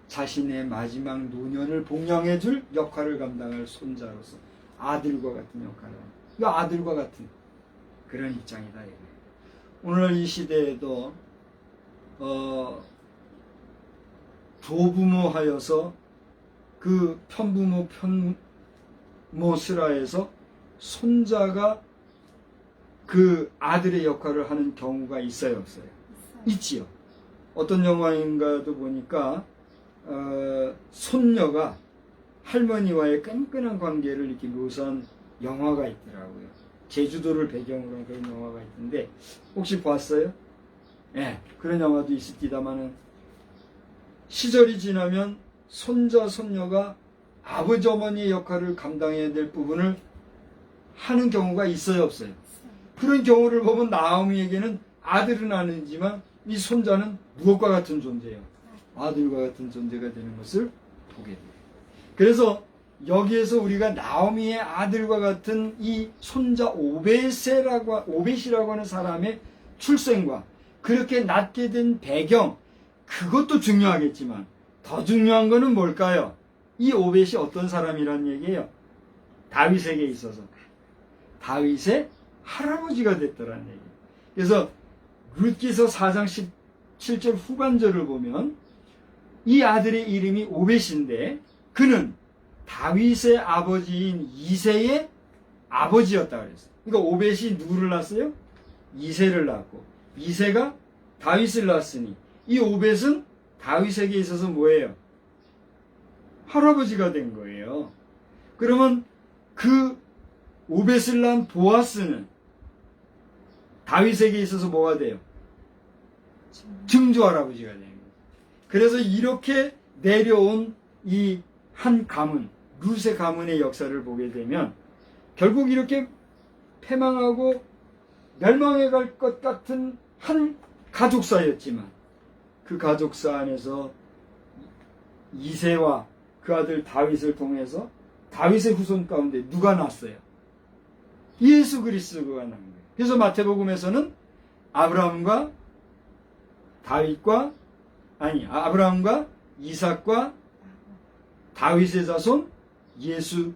자신의 마지막 노년을 복양해 줄 역할을 감당할 손자로서 아들과 같은 역할을 합니다. 그 아들과 같은 그런 입장이다. 오늘 이 시대에도 조부모하여서 그 편부모 편모스라에서 손자가 그 아들의 역할을 하는 경우가 있어요, 없어요? 있지요. 어떤 영화인가도 보니까 손녀가 할머니와의 끈끈한 관계를 이렇게 묘사한 영화가 있더라고요. 제주도를 배경으로 한 그런 영화가 있는데 혹시 봤어요? 네, 그런 영화도 있습니다만은 시절이 지나면 손자, 손녀가 아버지, 어머니의 역할을 감당해야 될 부분을 하는 경우가 있어요, 없어요? 그런 경우를 보면 나오미에게는 아들은 아니지만 이 손자는 무엇과 같은 존재예요? 아들과 같은 존재가 되는 것을 보게 돼요. 그래서 여기에서 우리가 나오미의 아들과 같은 이 손자 오벳이라고 하는 사람의 출생과 그렇게 낳게 된 배경, 그것도 중요하겠지만 더 중요한 거는 뭘까요? 이 오벳이 어떤 사람이란 얘기예요? 다윗에게 있어서 다윗의 할아버지가 됐더라는 얘기예요. 그래서 룻기서 4장 17절 후반절을 보면 이 아들의 이름이 오벳인데 그는 다윗의 아버지인 이새의 아버지였다 그랬어요. 그러니까 오벳이 누구를 낳았어요? 이새를 낳았고 이새가 다윗을 낳았으니 이 오벳은 다윗에게 있어서 뭐예요? 할아버지가 된 거예요. 그러면 그 오벳을 낳은 보아스는 다윗에게 있어서 뭐가 돼요? 증조 할아버지가 되는 거예요. 그래서 이렇게 내려온 이 한 가문, 룻의 가문의 역사를 보게 되면 결국 이렇게 패망하고 멸망해 갈 것 같은 한 가족사였지만 그 가족사 안에서 이새와 그 아들 다윗을 통해서 다윗의 후손 가운데 누가 났어요? 예수 그리스도가 난 거예요. 그래서 마태복음에서는 아브라함과 이삭과 다윗의 자손 예수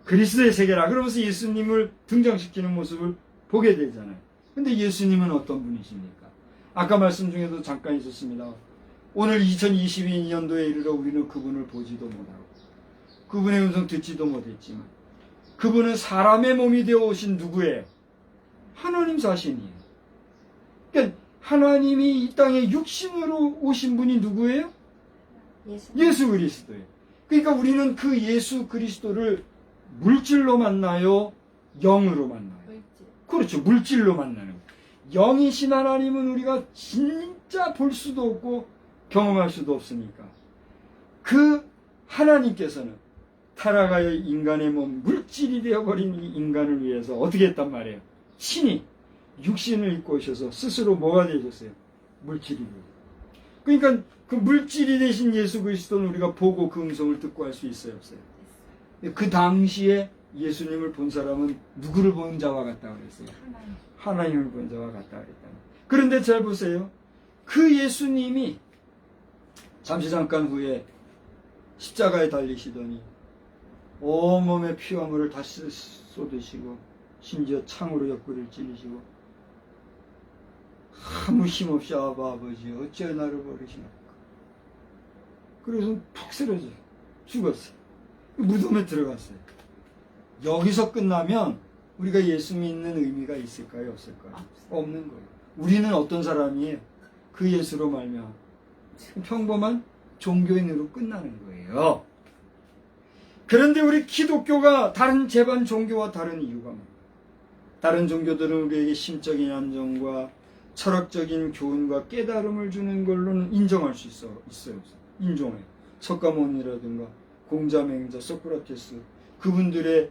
그리스도의 세계라 그러면서 예수님을 등장시키는 모습을 보게 되잖아요. 근데 예수님은 어떤 분이십니까? 아까 말씀 중에도 잠깐 있었습니다. 오늘 2022년도에 이르러 우리는 그분을 보지도 못하고 그분의 음성 듣지도 못했지만 그분은 사람의 몸이 되어 오신 누구예요? 하나님 자신이에요. 그러니까 하나님이 이 땅에 육신으로 오신 분이 누구예요? 예수 그리스도예요. 그러니까 우리는 그 예수 그리스도를 물질로 만나요? 영으로 만나요? 그렇죠. 물질로 만나는 거예요. 영이신 하나님은 우리가 진짜 볼 수도 없고 경험할 수도 없으니까 그 하나님께서는 타락하여 인간의 몸 물질이 되어버린 이 인간을 위해서 어떻게 했단 말이에요? 신이 육신을 입고 오셔서 스스로 뭐가 되셨어요? 물질이 되죠. 그러니까 그 물질이 되신 예수 그리스도는 우리가 보고 그 음성을 듣고 할 수 있어요? 없어요? 그 당시에 예수님을 본 사람은 누구를 본 자와 같다 그랬어요? 하나님을 본 자와 같다 그랬다. 그런데 잘 보세요. 그 예수님이 잠시 잠깐 후에 십자가에 달리시더니 온몸에 피와 물을 다 쏟으시고 심지어 창으로 옆구리를 찔리시고 아무 힘없이 아버지 어찌하여 나를 버리시나까. 그래서 푹 쓰러져 죽었어요. 무덤에 들어갔어요. 여기서 끝나면 우리가 예수 믿는 의미가 있을까요? 없을까요? 없는 거예요. 우리는 어떤 사람이에요? 그 예수로 말미암아 평범한 종교인으로 끝나는 거예요. 그런데 우리 기독교가 다른 제반 종교와 다른 이유가 뭐예요? 다른 종교들은 우리에게 심적인 안정과 철학적인 교훈과 깨달음을 주는 걸로는 인정할 수 있어요. 인정해요. 석가모니라든가 공자맹자, 소크라테스 그분들의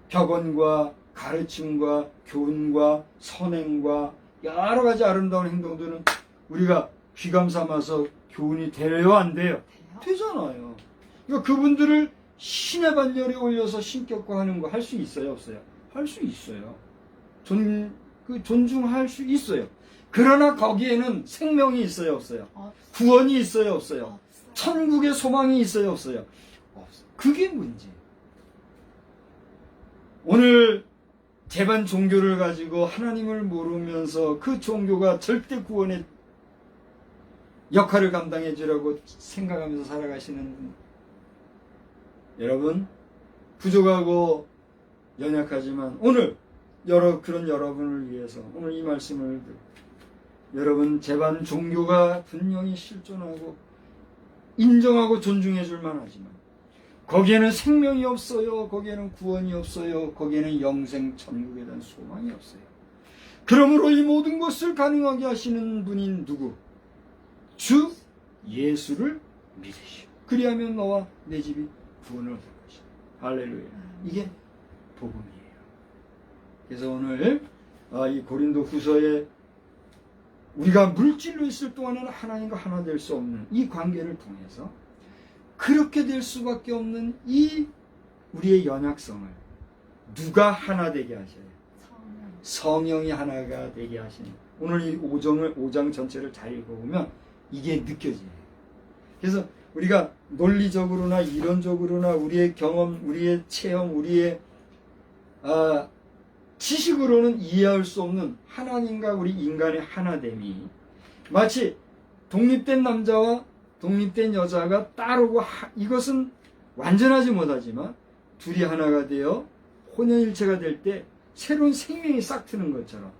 격언과 가르침과 교훈과 선행과 여러 가지 아름다운 행동들은 우리가 귀감 삼아서 교훈이 돼요? 안 돼요? 되잖아요. 그러니까 그분들을 신의 반열에 올려서 신격화하는 거 할 수 있어요? 없어요? 할 수 있어요. 존중할 수 있어요. 그러나 거기에는 생명이 있어요? 없어요? 구원이 있어요? 없어요? 천국의 소망이 있어요? 없어요? 없어요. 그게 문제예요. 오늘 제반 종교를 가지고 하나님을 모르면서 그 종교가 절대 구원의 역할을 감당해 주려고 생각하면서 살아가시는 여러분, 부족하고 연약하지만 오늘 그런 여러분을 위해서 오늘 이 말씀을 여러분 제반 종교가 분명히 실존하고 인정하고 존중해 줄 만하지만 거기에는 생명이 없어요. 거기에는 구원이 없어요. 거기에는 영생 천국에 대한 소망이 없어요. 그러므로 이 모든 것을 가능하게 하시는 분인 누구? 주 예수를 믿으시오. 그리하면 너와 내 집이 구원을 얻을 것이다. 할렐루야. 이게 복음이에요. 그래서 오늘 이 고린도 후서에 우리가 물질로 있을 동안에는 하나님과 하나 될 수 없는 이 관계를 통해서 그렇게 될 수밖에 없는 이 우리의 연약성을 누가 하나 되게 하셔요? 성령이 하나가 되게 하시는. 오늘 이 5장 전체를 잘 읽어보면 이게 느껴져요. 그래서 우리가 논리적으로나 이론적으로나 우리의 경험, 우리의 체험, 우리의 지식으로는 이해할 수 없는 하나님과 우리 인간의 하나됨이 마치 독립된 남자와 독립된 여자가 따르고 이것은 완전하지 못하지만 둘이 하나가 되어 혼연일체가 될 때 새로운 생명이 싹 트는 것처럼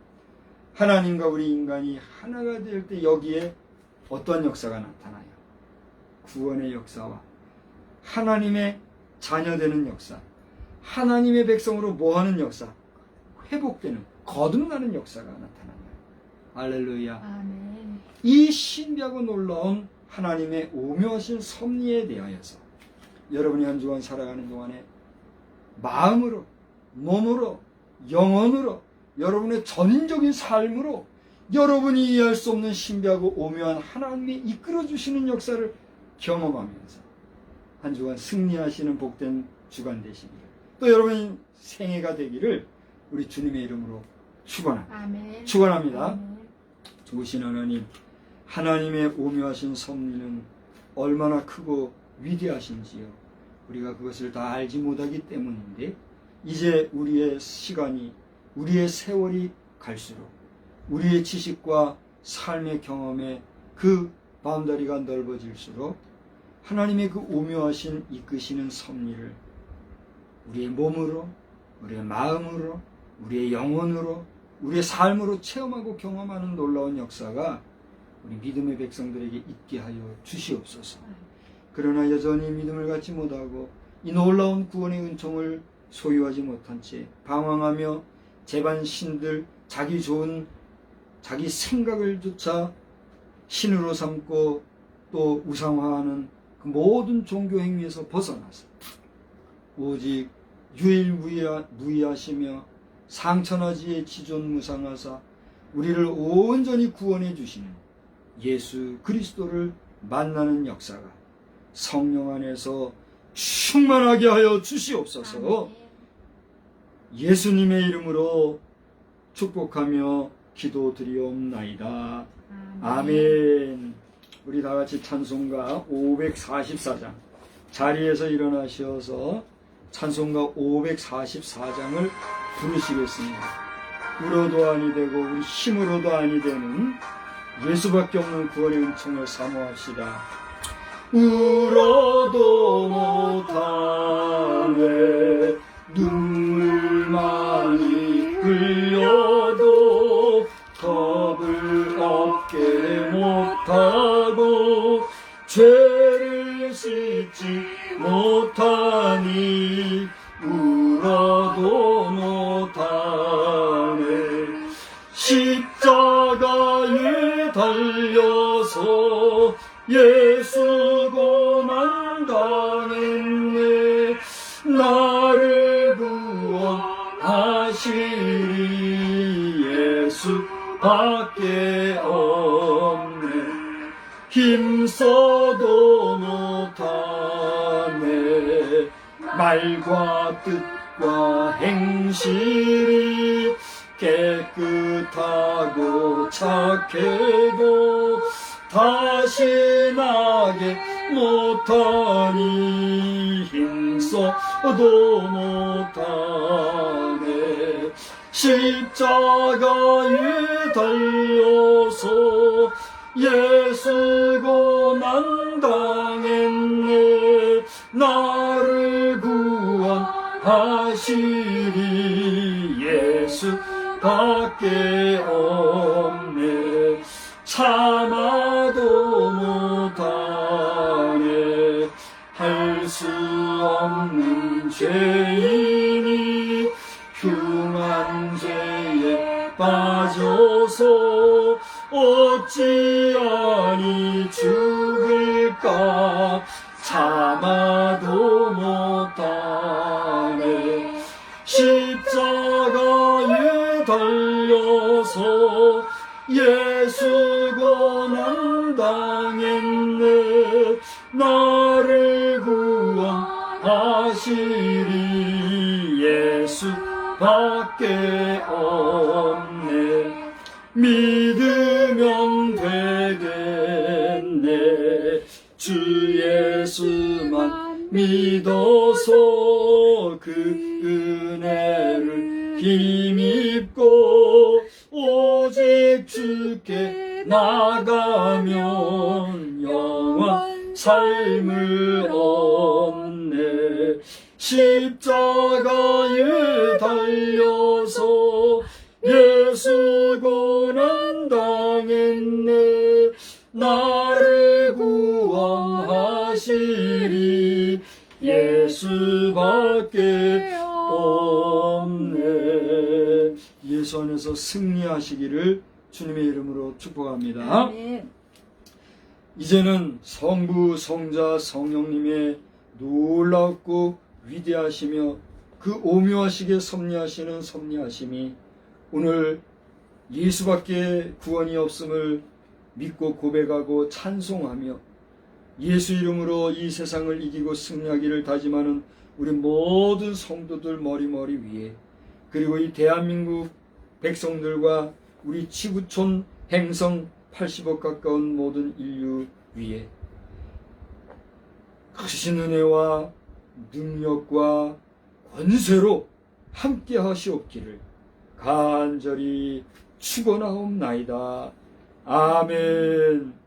하나님과 우리 인간이 하나가 될 때 여기에 어떤 역사가 나타나요? 구원의 역사와 하나님의 자녀되는 역사, 하나님의 백성으로 뭐하는 역사, 회복되는, 거듭나는 역사가 나타납니다. 할렐루야. 아멘. 이 신비하고 놀라운 하나님의 오묘하신 섭리에 대하여서 여러분이 한 주간 살아가는 동안에 마음으로, 몸으로, 영혼으로, 여러분의 전인적인 삶으로 여러분이 이해할 수 없는 신비하고 오묘한 하나님이 이끌어주시는 역사를 경험하면서 한 주간 승리하시는 복된 주간 되시기를, 또 여러분의 생애가 되기를 우리 주님의 이름으로 축원합니다. 축원합니다. 좋으신 하나님, 하나님의 오묘하신 섭리는 얼마나 크고 위대하신지요. 우리가 그것을 다 알지 못하기 때문인데, 이제 우리의 시간이, 우리의 세월이 갈수록 우리의 지식과 삶의 경험에 그 바운더리가 넓어질수록 하나님의 그 오묘하신 이끄시는 섭리를 우리의 몸으로, 우리의 마음으로, 우리의 영혼으로, 우리의 삶으로 체험하고 경험하는 놀라운 역사가 우리 믿음의 백성들에게 있게 하여 주시옵소서. 그러나 여전히 믿음을 갖지 못하고 이 놀라운 구원의 은총을 소유하지 못한 채 방황하며 제반신들, 자기 좋은 자기 생각을 조차 신으로 삼고 또 우상화하는 그 모든 종교 행위에서 벗어나서 오직 유일무이하시며 상천하지의 지존무상하사 우리를 온전히 구원해 주시는 예수 그리스도를 만나는 역사가 성령 안에서 충만하게 하여 주시옵소서. 예수님의 이름으로 축복하며 기도드리옵나이다. 아멘. 우리 다 같이 찬송가 544장 자리에서 일어나셔서 찬송가 544장을 부르시겠습니다. 울어도 아니 되고 우리 힘으로도 아니 되는 예수밖에 없는 구원의 은총을 사모합시다. 울어도 못하네 눈물 많이 흘려도 겁을 얻게 못하고 죄를 씻지 못하니 울어도 못하네. 십자가에 달려서 예수 고난 당했네. 나를 구원하시리 예수밖에 없네. 힘써도 못하네. 말과 뜻과 행실이 깨끗하고 착해도 다시 나게 못하니 힘써도 못하네. 십자가에 달려서 예수 고난 당했네. 나를 구원하시리 예수밖에 없네. 참아도 못하네. 할 수 없는 죄인이 흉한 죄에 빠져서 어찌하니 죽을까. 참아도 못하네. 십자가에 달려서 예수 고난 당했네. 나를 구원하시리 예수밖에 없네. 믿으면 되겠네. 주 예수만 믿어서 그 은혜를 힘입고 오직 주께 나가면 영원 삶을 얻네. 십자가에 달려서 예수 고난 당했네. 나를 구원하시리 예수밖에 없네. 예수 안에서 승리하시기를 주님의 이름으로 축복합니다. 아멘. 이제는 성부, 성자, 성령님의 놀랍고 위대하시며 그 오묘하시게 섭리하시는 섭리하심이 오늘 예수밖에 구원이 없음을 믿고 고백하고 찬송하며 예수 이름으로 이 세상을 이기고 승리하기를 다짐하는 우리 모든 성도들 머리 위에, 그리고 이 대한민국 백성들과 우리 지구촌 행성 80억 가까운 모든 인류 위에 크신 은혜와 능력과 권세로 함께 하시옵기를 간절히 축원하옵나이다. 아멘.